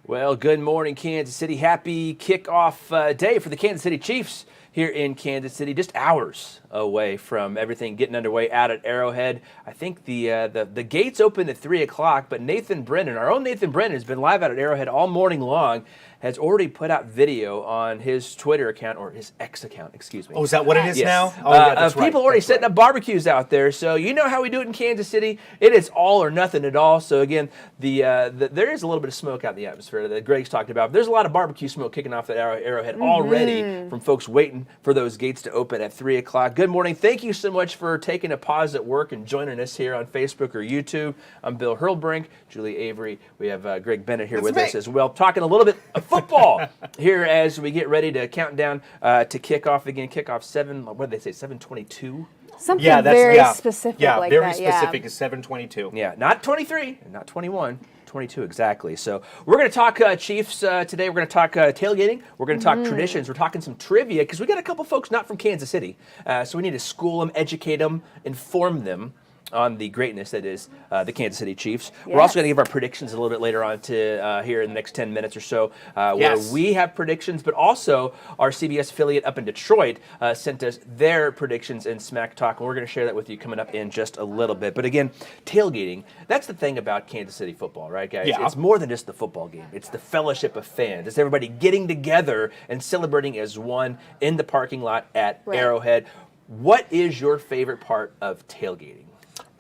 Well, good morning, Kansas City. Happy kickoff day for the Kansas City Chiefs here in Kansas City. Just hours away from everything getting underway out at Arrowhead. I think the gates open at 3 o'clock, but Nathan Brennan, our own Nathan Brennan, has been live out at Arrowhead all morning long, has already put out video on his Twitter account, or his X account, excuse me. Oh, is that what it is now? Oh, yeah, that's right. People already setting up barbecues out there, so you know how we do it in Kansas City. It is all or nothing at all. So again, there is a little bit of smoke out in the atmosphere that Greg's talked about. There's a lot of barbecue smoke kicking off at Arrowhead already from folks waiting for those gates to open at 3 o'clock. Good morning. Thank you so much for taking a pause at work and joining us here on Facebook or YouTube. I'm Bill Hurrelbrink, Julia Avery. We have Greg Bennett here with us as well, talking a little bit of football here as we get ready to count down to kickoff again. Kickoff 7, 7:22? Something very specific like that. Yeah, very specific is 7:22. Yeah, not 23, not 21. 22 exactly. So we're going to talk Chiefs today. We're going to talk tailgating. We're going to talk traditions. We're talking some trivia because we got a couple folks not from Kansas City. So we need to school them, educate them, inform them on the greatness that is the Kansas City Chiefs. Yes. We're also going to give our predictions a little bit later on to here in the next 10 minutes or so, where we have predictions, but also our CBS affiliate up in Detroit sent us their predictions in Smack Talk, and we're going to share that with you coming up in just a little bit. But again, tailgating, that's the thing about Kansas City football, right, guys? Yeah. It's more than just the football game. It's the fellowship of fans. It's everybody getting together and celebrating as one in the parking lot at Arrowhead. What is your favorite part of tailgating?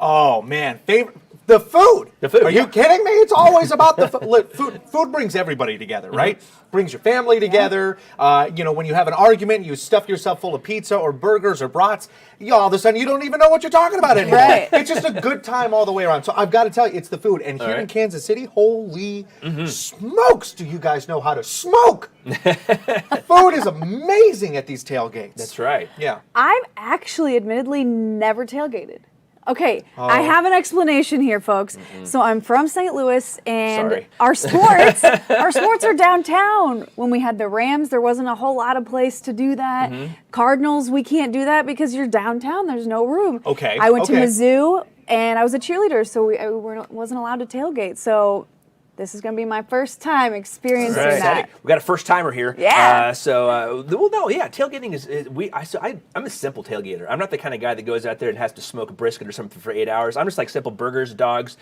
Oh, man. The food. The food. Are you kidding me? It's always about the food. Food brings everybody together, right? Brings your family together. When you have an argument, you stuff yourself full of pizza or burgers or brats, all of a sudden you don't even know what you're talking about anymore. Right. It's just a good time all the way around. So I've got to tell you, it's the food. And here in Kansas City, holy smokes, do you guys know how to smoke? Food is amazing at these tailgates. That's right. Yeah. I've actually, admittedly, never tailgated. Okay, I have an explanation here, folks. So I'm from St. Louis, and our sports are downtown. When we had the Rams, there wasn't a whole lot of place to do that. Cardinals, we can't do that because you're downtown. There's no room. Okay. I went to Mizzou, and I was a cheerleader, so we wasn't allowed to tailgate. So this is going to be my first time experiencing that. We got a first timer here. Yeah. Tailgating I'm a simple tailgater. I'm not the kind of guy that goes out there and has to smoke a brisket or something for 8 hours. I'm just like simple burgers, dogs,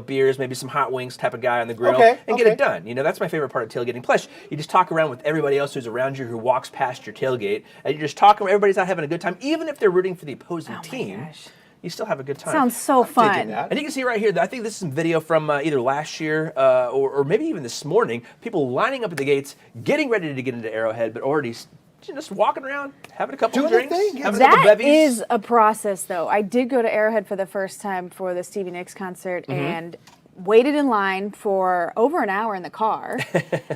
beers, maybe some hot wings type of guy on the grill and get it done. That's my favorite part of tailgating. Plus, you just talk around with everybody else who's around you who walks past your tailgate, and you're just talking. Everybody's out having a good time, even if they're rooting for the opposing team. Gosh. You still have a good time. Sounds so fun. And you can see right here, I think this is some video from either last year or maybe even this morning, people lining up at the gates, getting ready to get into Arrowhead, but already just walking around, having a couple of drinks, having a couple bevies. That is a process, though. I did go to Arrowhead for the first time for the Stevie Nicks concert and waited in line for over an hour in the car.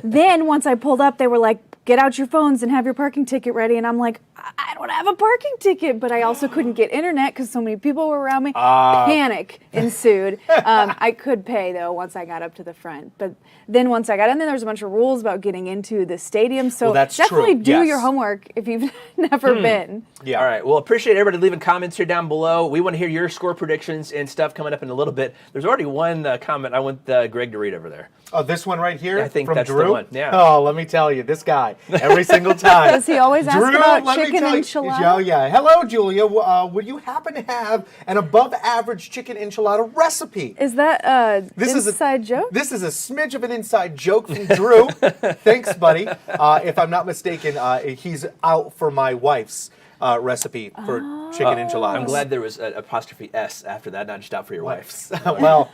Then once I pulled up, they were like, get out your phones and have your parking ticket ready. And I'm like, I don't have a parking ticket. But I also couldn't get internet because so many people were around me. Panic ensued. I could pay, though, once I got up to the front. But then once I got in there was a bunch of rules about getting into the stadium. So definitely do your homework if you've never been. Yeah. All right. Well, appreciate everybody leaving comments here down below. We want to hear your score predictions and stuff coming up in a little bit. There's already one comment I want Greg to read over there. Oh, this one right here? Yeah, I think from that's Drew? the one. Yeah. Oh, let me tell you, this guy, every single time. Does he always ask about chicken enchilada? Oh, yeah. Hello, Julia. Would you happen to have an above-average chicken enchilada recipe? Is that inside joke? This is a smidge of an inside joke from Drew. Thanks, buddy. If I'm not mistaken, he's out for my wife's recipe for chicken enchiladas. I'm glad there was an apostrophe S after that, not just out for your wife's. Well,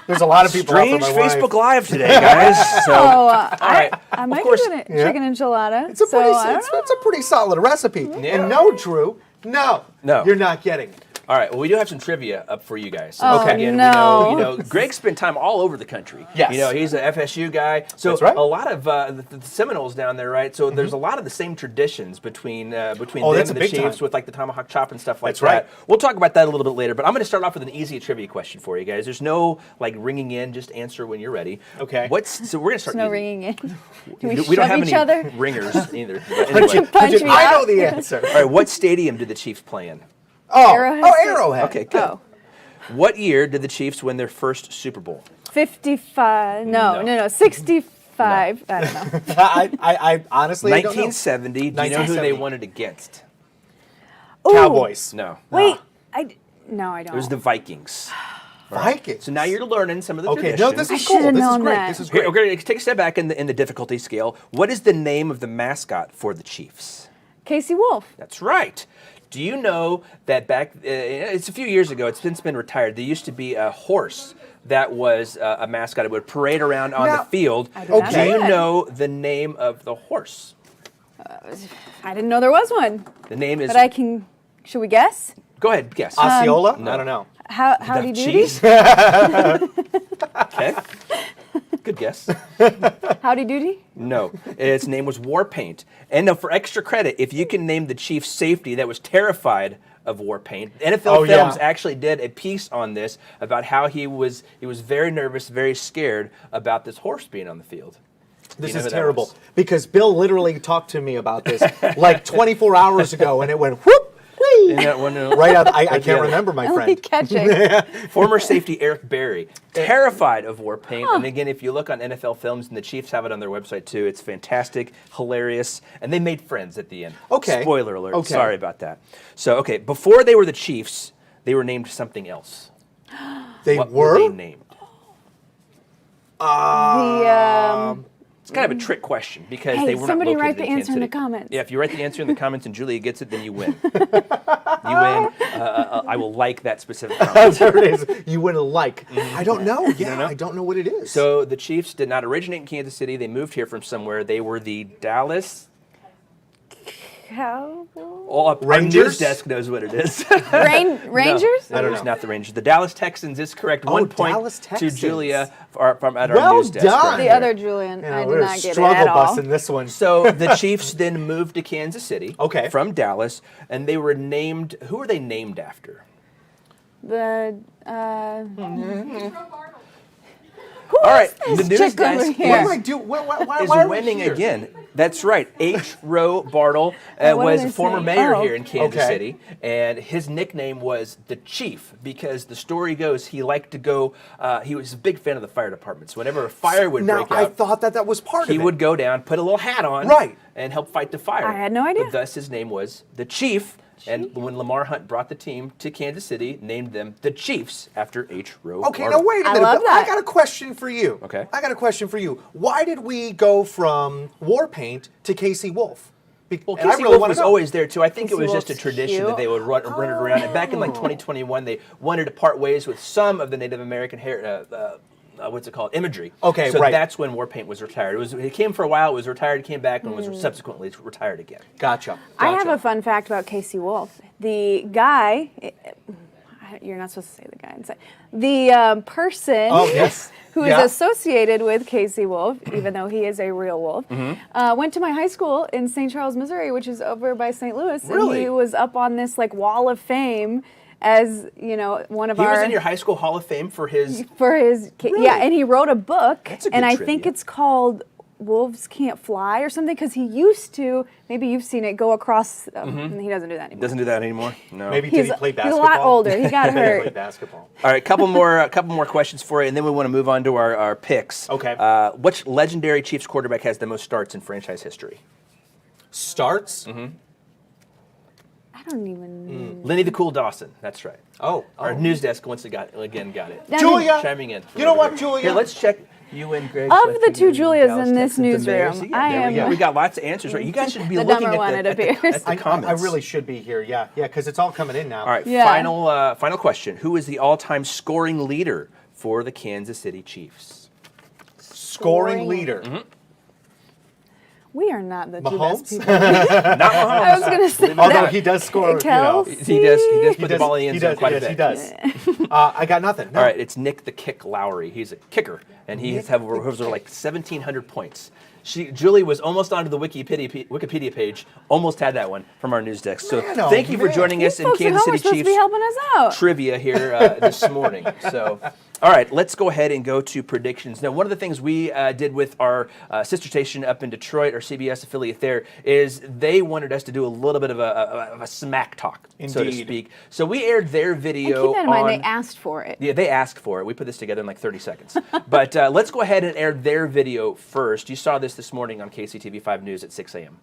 there's a lot of people out for my wife. Facebook Live today, guys. So, I might do a chicken enchilada. It's a pretty solid recipe. Yeah. And no, Drew, no, you're not getting it. All right, well, we do have some trivia up for you guys. Again, no. Greg spent time all over the country. Yes. He's an FSU guy. So that's right. A lot of the Seminoles down there, right? So there's a lot of the same traditions between them and the Chiefs with like the tomahawk chop and stuff like that. Right. We'll talk about that a little bit later, but I'm going to start off with an easy trivia question for you guys. There's no like ringing in, just answer when you're ready. Okay. So we're going to start. There's no ringing in. Can we don't have each any other? ringers either. Anyway. I know the answer. All right, what stadium did the Chiefs play in? Arrowhead. Okay, good. What year did the Chiefs win their first Super Bowl? 55. No, 64. 5. I don't know. I honestly I don't know. 1970. Do you know who they 1970. won it against? Ooh, Cowboys. No. Wait, no, I don't. It was the Vikings. Vikings. So now you're learning some of the Okay, traditions. no, this I is cool. should've This is known great. that. This is Here, great. we're going to take a step back in the difficulty scale. What is the name of the mascot for the Chiefs? Casey Wolf. That's right. Do you know that back, it's a few years ago, it's since been retired, there used to be a horse that was a mascot. It would parade around on Now- the field. I did not Do know you that. know the name of the horse? I didn't know there was one. The name is, But I can. Should we guess? go ahead, guess. Osceola? No. I don't know. Howdy The doody? Chiefs? Okay. Good guess. Howdy doody? No, its name was Warpaint. And now, for extra credit, if you can name the Chiefs safety that was terrified of Warpaint, NFL Oh, Films yeah. actually did a piece on this about how he was very nervous, very scared about this horse being on the field. This know is who that terrible was? because Bill literally talked to me about this like 24 hours ago, and it went whoop. whee, Isn't that one, Right out. I the can't other. remember, my I like friend. catching. Former safety Eric Berry, terrified of Warpaint. And again, if you look on NFL Films, and the Chiefs have it on their website too, it's fantastic, hilarious, and they made friends at the end. Okay. Spoiler alert. Okay. Sorry about that. So, okay, before they were the Chiefs, they were named something else. They What were. they named? The It's kind of a trick question because Hey, they were somebody not write located the in Kansas answer in the City. comments. Yeah, if you write the answer in the comments and Julia gets it, then you win. You win. I will like that specific comment. There it is. You win a like. I don't know. Yeah, know? I don't know what it is. So the Chiefs did not originate in Kansas City. They moved here from somewhere. They were the Dallas. Cow. Oh, our Rangers? news desk knows what it is. Rangers? No, I don't it's know. not the Rangers. The Dallas Texans is correct. Oh, 1 point Dallas to Texans. Julia from at our Well news desk. done. right The there. other Julian. You know, I did we're not get it struggle at all. busting this one. So the Chiefs then moved to Kansas City. Okay. From Dallas, and they were named. Who were they named after? The All right, this the news chick over desk here? What do I do? Why is are we winning here? again. That's right. H. Rowe Bartle what was did a I former say? mayor Oh. here in Kansas Okay. City, and his nickname was the Chief because the story goes he liked to go. He was a big fan of the fire department, so whenever a fire would Now break I out, thought that was part he of it. would go down, put a little hat on, Right. and help fight the fire. I had no idea. But thus his name was the Chief. And when Lamar Hunt brought the team to Kansas City, named them the Chiefs after H. Rowe Okay, Bartle. now wait a I minute. love but I that. got a question for you. Okay. I got a question for you. Why did we go from Warpaint to Casey Wolf? Well, And I Casey really Wolf wanna was know. always there too. I think it Casey was just a Wolf's tradition cute. that they would run it around. And back in like 2021, they wanted to part ways with some of the Native American what's it called? Imagery. Okay, so right. that's when Warpaint was retired. It came for a while. It was retired, came back, and was subsequently retired again. Gotcha. I have Gotcha. a fun fact about Casey Wolf. The guy, you're not supposed to say the guy inside. The person Oh, yes. who is Yeah. associated with Casey Wolf, even though he is a real wolf, Mm-hmm. went to my high school in St. Charles, Missouri, which is over by St. Louis. Really? And he was up on this like wall of fame as, you know, one of He our... was in your high school Hall of Fame for his. for his yeah, and he wrote a book, That's a and good I trivia. think it's called Wolves Can't Fly or something, because he used to, maybe you've seen it, go across. He doesn't do that anymore. Doesn't do that anymore. No. Maybe did he play he's a basketball? lot older. He got Maybe he hurt. played basketball. All right, couple more questions for you, and then we want to move on to our picks. Okay. Which legendary Chiefs quarterback has the most starts in franchise history? Starts? I don't even. Lenny the Cool Dawson. That's right. Oh. Our news desk once again got it. Now, Julia! Chiming in. You know what, Julia? Here, let's check you and Greg. Of Swift the and two you, Julias Dallas in this Texans, the Bears. newsroom, Yeah, I there we go. am- We got lots of answers right. You guys should be The looking dumber one, at it the appears. comments. I really should be here. Yeah, because it's all coming in now. All right, Yeah. final question. Who is the all-time scoring leader for the Kansas City Chiefs? Scoring leader. We are not the two best Mahomes? people. Not Mahomes. I was going to say Although that. he does score. You know. Kelsey? He does He put the ball in the end zone quite a bit. He does. I got nothing. No. All right, it's Nick the Kick Lowry. He's a kicker, and he has over like 1,700 points. Julie was almost onto the Wikipedia page, almost had that one from our news desk. So Man, oh, thank you for man. joining us in Folks at Kansas home are City supposed to Chiefs be helping us out. trivia here this morning. So, All right, let's go ahead and go to predictions. Now, one of the things we did with our sister station up in Detroit, our CBS affiliate there, is they wanted us to do a little bit of a smack talk, so to speak. So we aired their video. And keep that in mind, they asked for it. Yeah, they asked for it. We put this together in like 30 seconds. But let's go ahead and air their video first. You saw this morning on KCTV5 News at 6 a.m.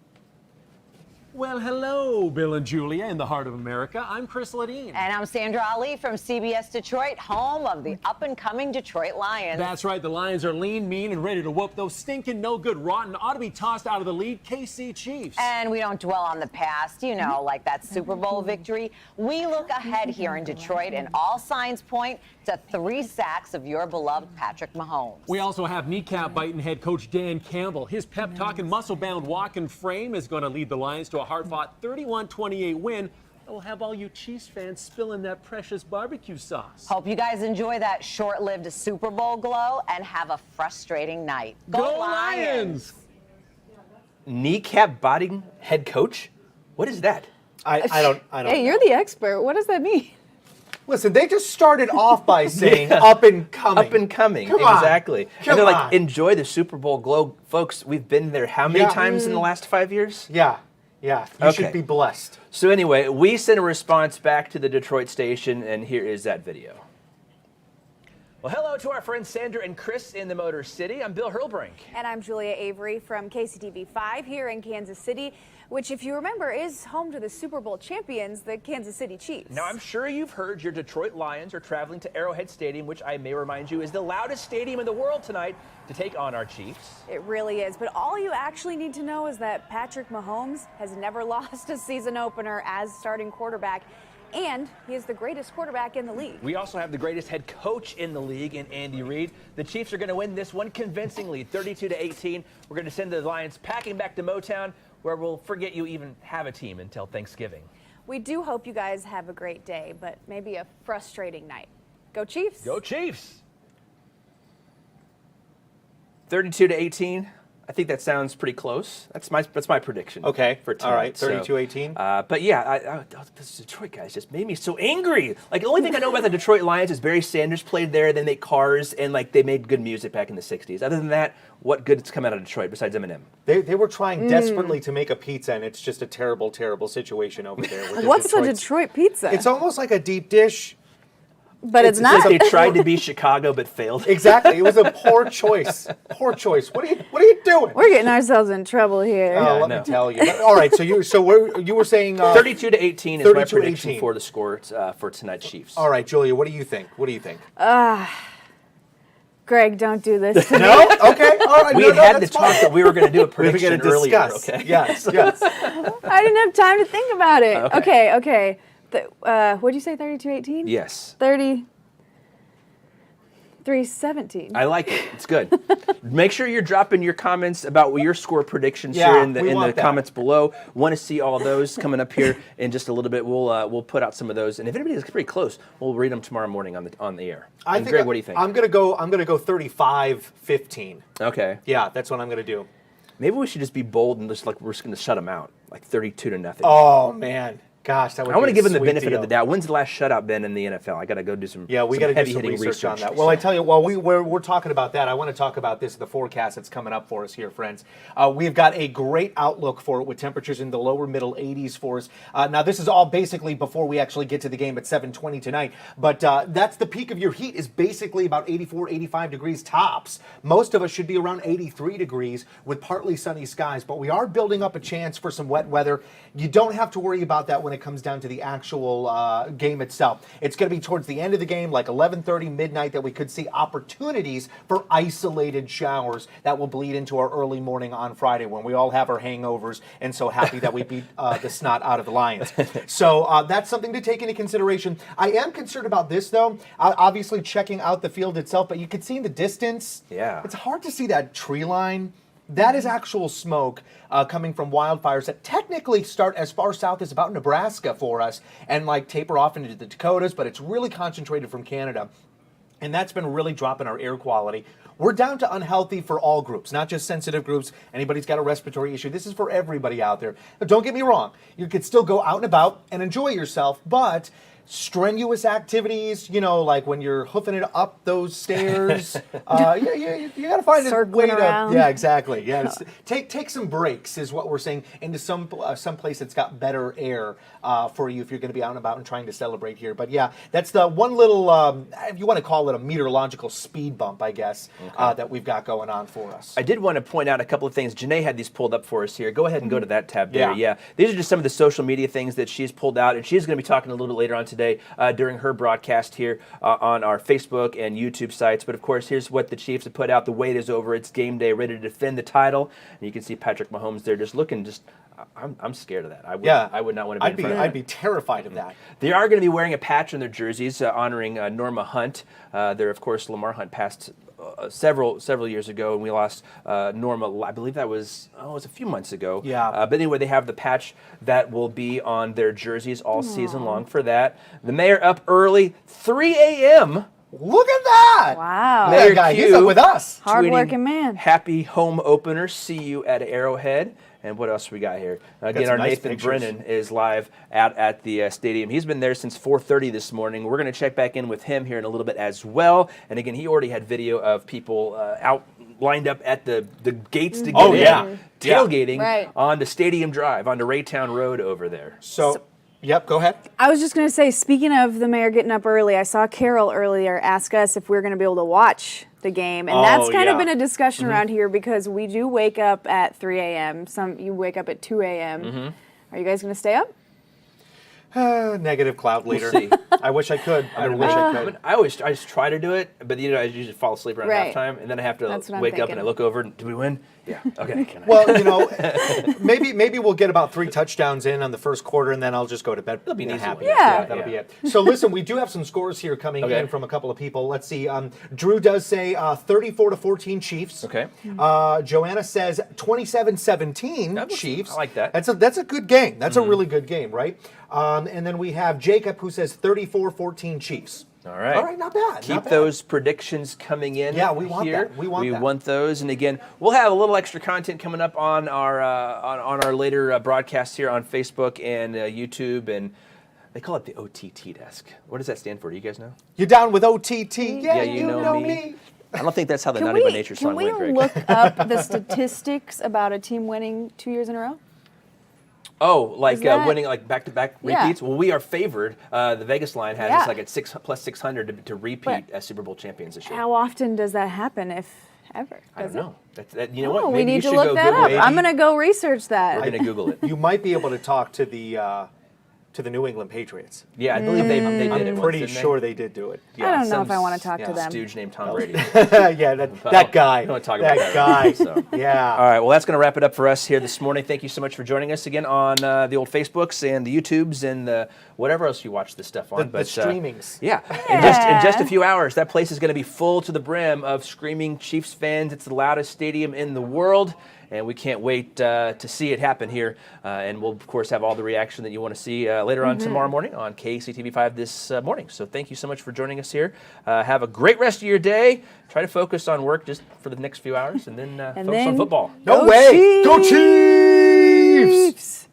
Well, hello, Bill and Julia in the heart of America. I'm Chris Ledeen. And I'm Sandra Ali from CBS Detroit, home of the up-and-coming Detroit Lions. That's right. The Lions are lean, mean, and ready to whoop those stinking, no good, rotten, ought to be tossed out of the league KC Chiefs. And we don't dwell on the past, you know, like that Super Bowl victory. We look ahead here in Detroit, and all signs point to 3 sacks of your beloved Patrick Mahomes. We also have kneecap-biting head coach Dan Campbell. His pep-talking, muscle-bound walk and frame is going to lead the Lions to a hard-fought 31-28 win. We'll have all you Chiefs fans spilling that precious barbecue sauce. Hope you guys enjoy that short-lived Super Bowl glow and have a frustrating night. Go Lions! Kneecap biting head coach? What is that? I don't Hey, know. you're the expert. What does that mean? Listen, they just started off by saying up and coming. Up and coming, Come on. exactly. Come and they're like, on. enjoy the Super Bowl glow. Folks, we've been there how many times in the last 5 years? Yeah. You Okay. should be blessed. So anyway, we sent a response back to the Detroit station, and here is that video. Well, hello to our friends Sandra and Chris in the Motor City. I'm Bill Hurrelbrink. And I'm Julia Avery from KCTV5 here in Kansas City, which, if you remember, is home to the Super Bowl champions, the Kansas City Chiefs. Now, I'm sure you've heard your Detroit Lions are traveling to Arrowhead Stadium, which I may remind you is the loudest stadium in the world tonight, to take on our Chiefs. It really is. But all you actually need to know is that Patrick Mahomes has never lost a season opener as starting quarterback, and he is the greatest quarterback in the league. We also have the greatest head coach in the league in Andy Reid. The Chiefs are going to win this one convincingly, 32-18. We're going to send the Lions packing back to Motown, where we'll forget you even have a team until Thanksgiving. We do hope you guys have a great day, but maybe a frustrating night. Go Chiefs! Go Chiefs! 32-18. I think that sounds pretty close. That's my prediction. Okay. For tonight. All right. 32-18. But yeah, this Detroit guys just made me so angry. Like, the only thing I know about the Detroit Lions is Barry Sanders played there. They make cars, and like they made good music back in the '60s. Other than that, what good's come out of Detroit besides Eminem? They were trying desperately to make a pizza, and it's just a terrible, terrible situation over there. With What's the Detroit's- Detroit pizza? It's almost like a deep dish. but it's It's not. like they tried to be Chicago but failed. Exactly. It was a poor choice. Poor choice. What are you doing? We're getting ourselves in trouble here. Oh, let no. me tell you. But, all right. So you were saying 32-18 is my 32-18. prediction for the score for tonight's Chiefs. All right, Julia. What do you think? What do you think? Greg, don't do this to me. No. Okay. All right. We no, had had the that's talk fine. that we were going to do a We were prediction going to earlier. discuss. Okay. Yes. Yes. I didn't have time to think about it. Okay. Okay. What'd you say, 32-18? Yes. 33-17. I like it. It's good. Make sure you're dropping your comments about your score predictions Yeah, here in the we want that. comments below. Want to see all those coming up here in just a little bit. We'll put out some of those, and if anybody's pretty close, we'll read them tomorrow morning on the air. And Greg, what do you think? I'm gonna go 35-15. Okay. Yeah, that's what I'm gonna do. Maybe we should just be bold and just we're just going to shut them out, like 32-0. Oh man, gosh, that would. I want to be a give them the sweet benefit deal. of the doubt. When's the last shutout been in the NFL? I got to go do some. Yeah, we got to do some research on that. So- Well, I tell you, while we're talking about that, I want to talk about the forecast that's coming up for us here, friends. We've got a great outlook for it with temperatures in the lower middle 80s for us. Now, this is all basically before we actually get to the game at 7:20 tonight, but that's the peak of your heat is basically about 84, 85 degrees tops. Most of us should be around 83 degrees with partly sunny skies, but we are building up a chance for some wet weather. You don't have to worry about that when it comes down to the actual game itself. It's going to be towards the end of the game, like 11:30, midnight, that we could see opportunities for isolated showers that will bleed into our early morning on Friday when we all have our hangovers and so happy that we beat the snot out of the Lions. So that's something to take into consideration. I am concerned about this, though. Obviously checking out the field itself, but you can see in the distance, Yeah. it's hard to see that tree line. That is actual smoke coming from wildfires that technically start as far south as about Nebraska for us and like taper off into the Dakotas, but it's really concentrated from Canada. And that's been really dropping our air quality. We're down to unhealthy for all groups, not just sensitive groups. Anybody's got a respiratory issue. This is for everybody out there. But don't get me wrong. You could still go out and about and enjoy yourself, but strenuous activities, like when you're hoofing it up those stairs, you got to find a way Circling around. to. Yeah, exactly. Yeah, take some breaks is what we're saying into some place that's got better air for you if you're going to be out and about and trying to celebrate here. But yeah, that's the one little, if you want to call it a meteorological speed bump, I guess, that we've got going on for us. I did want to point out a couple of things. Janae had these pulled up for us here. Go ahead and go to that tab there. Yeah. These are just some of the social media things that she's pulled out, and she's going to be talking a little bit later on today during her broadcast here on our Facebook and YouTube sites. But of course, here's what the Chiefs have put out. The wait is over. It's game day, ready to defend the title. And you can see Patrick Mahomes there just looking I'm scared of that. I would not want to be in front of that. I'd be terrified of that. They are going to be wearing a patch on their jerseys honoring Norma Hunt. There, of course, Lamar Hunt passed several years ago, and we lost Norma. I believe that was it was a few months ago. Yeah. But anyway, they have the patch that will be on their jerseys all season long for that. The mayor up early, 3 a.m. Look at that! Wow. That Mayor guy, Q he's up with us. Hardworking tweeting, man. Happy home opener. See you at Arrowhead. And what else we got here? Again, some our nice Nathan pictures. Brennan is live at the stadium. He's been there since 4:30 this morning. We're going to check back in with him here in a little bit as well. And again, he already had video of people out lined up at the gates to get in, tailgating on the Stadium Drive, on the Raytown Road over there. So, yep, go ahead. I was just going to say, speaking of the mayor getting up early, I saw Carol earlier ask us if we were going to be able to watch the game. And that's kind of been a discussion around here because we do wake up at 3 a.m. You wake up at 2 a.m. Are you guys going to stay up? Negative cloud leader. We'll see. I wish I could. I wish I could. I just try to do it, but I usually fall asleep around halftime, and then I have to wake up and I look over. Did we win? Yeah. Okay. Well, maybe we'll get about 3 touchdowns in on the first quarter, and then I'll just go to bed. That'll be an easy happy. one. Yeah. That'll be it. So listen, we do have some scores here coming in from a couple of people. Let's see. Drew does say 34-14 Chiefs. Okay. Joanna says 27-17 Chiefs. I like that. That's a good game. That's a really good game, right? And then we have Jacob who says 34-14 Chiefs. All right. All right, not bad. Keep not bad. those predictions coming in. Yeah, we want here. that. We want that. want those. And again, we'll have a little extra content coming up on our on our later broadcasts here on Facebook and YouTube. And they call it the OTT desk. What does that stand for? Do you guys know? You down with OTT? Yeah, you know me. I don't think that's how the Naughty by Nature song went, Greg. Can we look up the statistics about a team winning 2 years in a row? Oh, like that- winning like back-to-back repeats? Well, we are favored. The Vegas line has us like at plus 600 to repeat as Super Bowl champions this year. How often does that happen, if ever? I don't Does it? know. You know what? Oh, Maybe we you need to should look go that Google up. it. I'm going to go research that. We're going to Google it. You might be able to talk to the New England Patriots. Yeah, I believe they did it I'm once, pretty didn't they? sure they did do it. I don't know some if I want to talk to them. Stooge named Tom Brady. Yeah, that guy. I don't want to talk about that guy. So. Yeah. All right, well, that's going to wrap it up for us here this morning. Thank you so much for joining us again on the old Facebooks and the YouTubes and the whatever else you watch this stuff on. The streamings. Yeah. In just a few hours, that place is going to be full to the brim of screaming Chiefs fans. It's the loudest stadium in the world. And we can't wait to see it happen here. And we'll, of course, have all the reaction that you want to see later on tomorrow morning on KCTV5 this morning. So thank you so much for joining us here. Have a great rest of your day. Try to focus on work just for the next few hours and then focus on football. No way. Go Chiefs!